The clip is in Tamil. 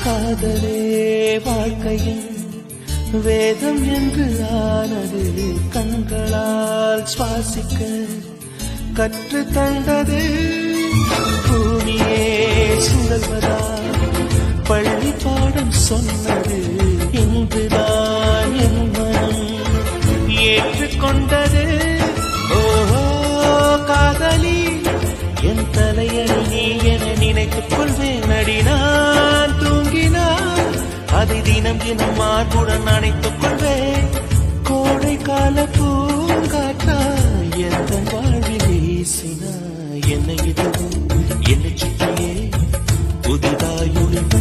காதலே வாழ்க்கையின் வேதம் என்று ஆனது கண்களால் சுவாசிக்க கற்று தந்தது பூமியே சுழல்வதா பள்ளி பாடம் சொன்னது இன்றுதான் என் மனம் ஏற்றுக்கொண்டது ஓஹோ காதலி என் தலையணி நீ என நினைத்துக் கொள்வேன் அடி நான் தூங்கினான் அதை தினம் தினம் மார்புடன் அணைத்துக் கொள்வேன் கோடை கால பூங்காற்றா எந்த வாழ்வில் வீசினா என்னை இதுவும் என்னை சுற்றியே புதிதாயுடன்